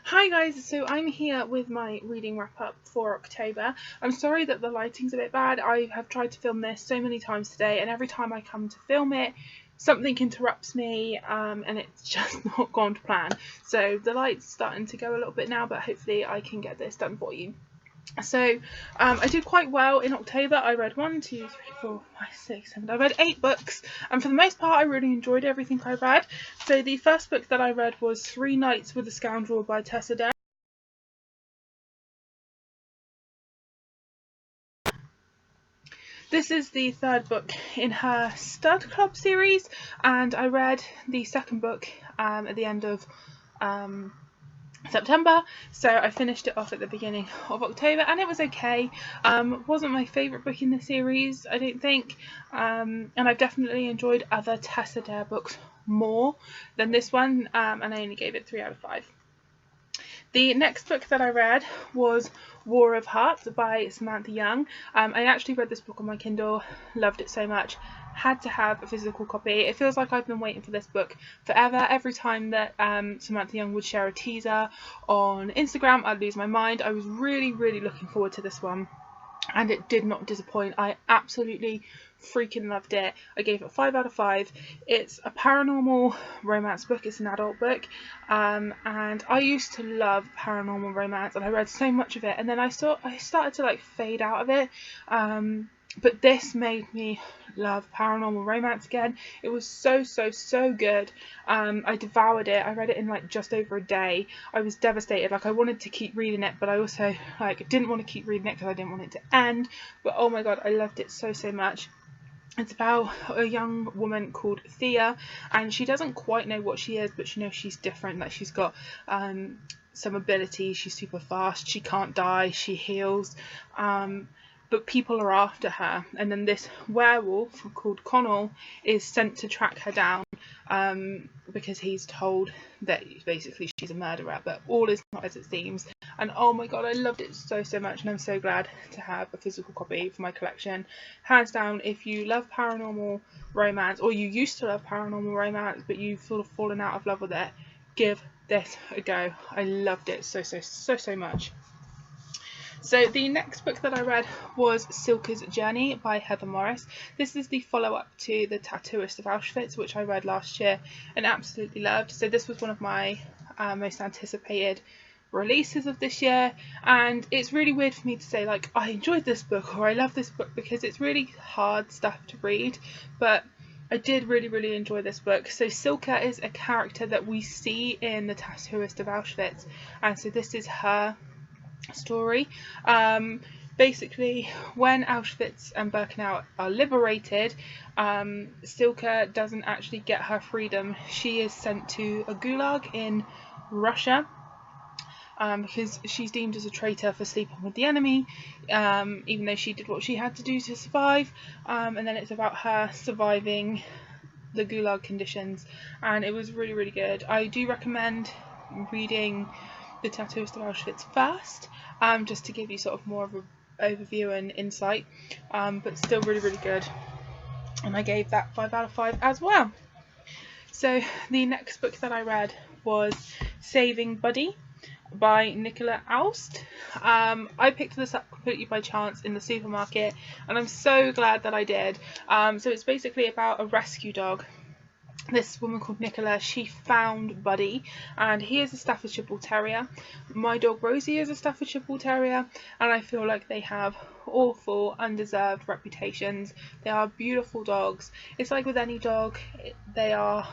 Hi guys, so I'm here with my reading wrap up for October. I'm sorry that the lighting's a bit bad. I have tried to film this so many times today, and every time I come to film it, something interrupts me and it's just not gone to plan. So the light's starting to go a little bit now, but hopefully I can get this done for you. So I did quite well in October. I read 1, 2, 3, 4, 5, 6, 7. I read 8 books, and for the most part I really enjoyed everything I read. So the first book that I read was 3 Nights with a Scoundrel by Tessa Dare. This is the third book in her Stud Club series, and I read the second book at the end of September, so I finished it off at the beginning of October, and it was okay. Wasn't my favourite book in the series, I don't think, and I've definitely enjoyed other Tessa Dare books more than this one, and I only gave it 3 out of 5. The next book that I read was War of Hearts by Samantha Young. I actually read this book on my Kindle, loved it so much, had to have a physical copy. It feels like I've been waiting for this book forever. Every time that Samantha Young would share a teaser on Instagram, I'd lose my mind. I was really looking forward to this one, and it did not disappoint. I absolutely freaking loved it. I gave it 5 out of 5. It's a paranormal romance book. It's an adult book, and I used to love paranormal romance, and I read so much of it, and then I started to fade out of it, but this made me love paranormal romance again. It was so good. I devoured it. I read it in just over a day. I was devastated. I wanted to keep reading it, but I also didn't want to keep reading it because I didn't want it to end. But oh my god, I loved it so much. It's about a young woman called Thea, and she doesn't quite know what she is, but she knows she's different. She's got some abilities. She's super fast. She can't die. She heals. But people are after her, and then this werewolf called Connell is sent to track her down because he's told that basically she's a murderer, but all is not as it seems. And oh my god, I loved it so much, and I'm so glad to have a physical copy for my collection. Hands down, if you love paranormal romance, or you used to love paranormal romance but you've sort of fallen out of love with it, give this a go. I loved it so much. So the next book that I read was Silkies Journey by Heather Morris. This is the follow-up to The Tattooist of Auschwitz, which I read last year and absolutely loved. So this was one of my most anticipated releases of this year, and it's really weird for me to say I enjoyed this book or I love this book, because it's really hard stuff to read, but I did really enjoy this book. So Silka is a character that we see in The Tattooist of Auschwitz, and so this is her story. Basically, when Auschwitz and Birkenau are liberated, Silka doesn't actually get her freedom. She is sent to a gulag in Russia because she's deemed as a traitor for sleeping with the enemy, even though she did what she had to do to survive. And then it's about her surviving the gulag conditions, and it was really good. I do recommend reading The Tattooist of Auschwitz first, just to give you sort of more of an overview and insight, but still really good, and I gave that 5 out of 5 as well. So the next book that I read was Saving Buddy by Nicola Aust. I picked this up completely by chance in the supermarket, and I'm so glad that I did. So it's basically about a rescue dog. This woman called Nicola, she found Buddy, and he is a Staffordshire Bull Terrier. My dog Rosie is a Staffordshire Bull Terrier, and I feel like they have awful, undeserved reputations. They are beautiful dogs. It's like with any dog, they are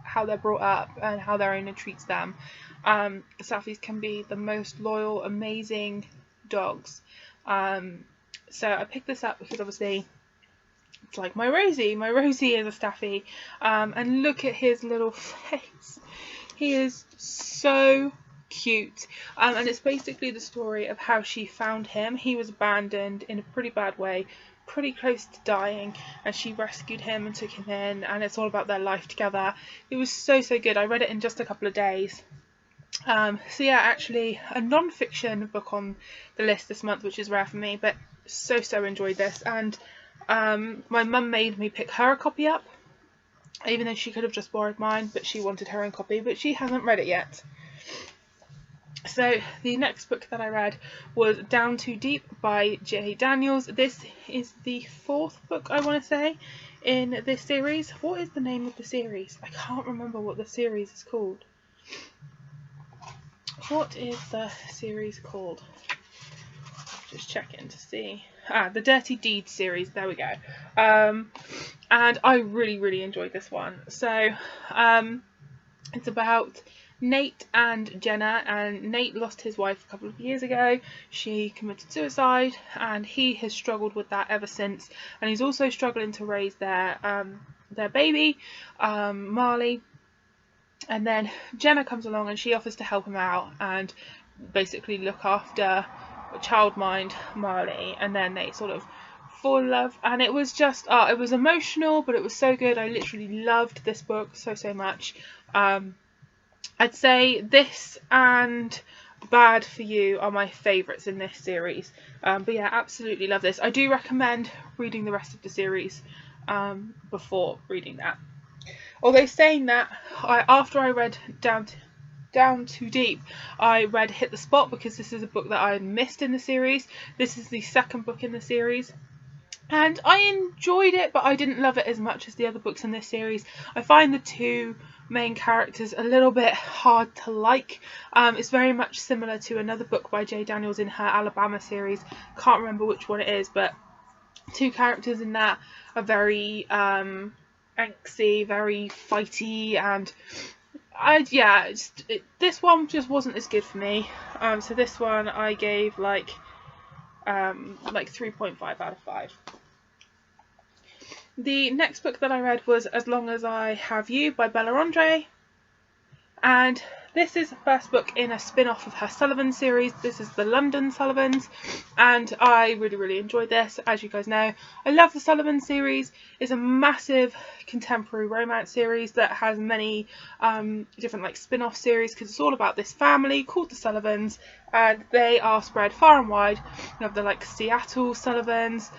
how they're brought up and how their owner treats them. The Staffies can be the most loyal, amazing dogs. So I picked this up because obviously it's like my Rosie is a Staffy, and look at his little face. He is so cute, and it's basically the story of how she found him. He was abandoned in a pretty bad way, pretty close to dying, and she rescued him and took him in, and it's all about their life together. It was so good. I read it in just a couple of days. So yeah, actually a non-fiction book on the list this month, which is rare for me, but so enjoyed this. And my mum made me pick her a copy up, even though she could have just borrowed mine, but she wanted her own copy, but she hasn't read it yet. So the next book that I read was Down Too Deep by J. Daniels. This is the 4th book, I want to say, in this series. What is the name of the series? I can't remember what the series is called. What is the series called? Just checking to see. The Dirty Deeds series. There we go. And I really enjoyed this one. So it's about Nate and Jenna, and Nate lost his wife a couple of years ago. She committed suicide, and he has struggled with that ever since. And he's also struggling to raise their baby, Marley. And then Jenna comes along and she offers to help him out and basically look after childmind Marley. And then they sort of fall in love, and it was just it was emotional, but it was so good. I literally loved this book so much. I'd say this and Bad for You are my favourites in this series. But yeah, absolutely love this. I do recommend reading the rest of the series before reading that. Although saying that, after I read Down Too Deep, I read Hit the Spot, because this is a book that I had missed in the series. This is the 2nd book in the series. And I enjoyed it, but I didn't love it as much as the other books in this series. I find the 2 main characters a little bit hard to like. It's very much similar to another book by J. Daniels in her Alabama series. Can't remember which one it is, but 2 characters in that are very angsty, very fighty, and this one just wasn't as good for me. So this one I gave like 3.5 out of 5. The next book that I read was As Long As I Have You by Bella Andre, and this is the first book in a spin-off of her Sullivan series. This is the London Sullivans, and I really enjoyed this. As you guys know, I love the Sullivan series. It's a massive contemporary romance series that has many different spin-off series, because it's all about this family called the Sullivans, and they are spread far and wide. You have the Seattle Sullivans,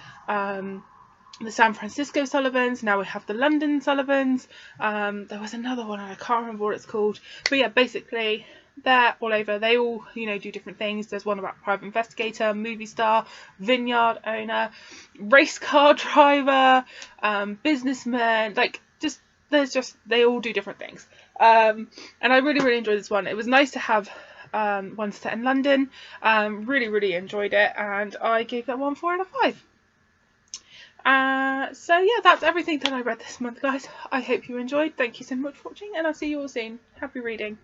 the San Francisco Sullivans, now we have the London Sullivans. There was another one, and I can't remember what it's called. But yeah, basically, they're all over. They all, do different things. There's one about private investigator, movie star, vineyard owner, race car driver, businessman. They all do different things. And I really enjoyed this one. It was nice to have one set in London. Really enjoyed it, and I gave that one 4 out of 5. So yeah, that's everything that I read this month, guys. I hope you enjoyed. Thank you so much for watching, and I'll see you all soon. Happy reading.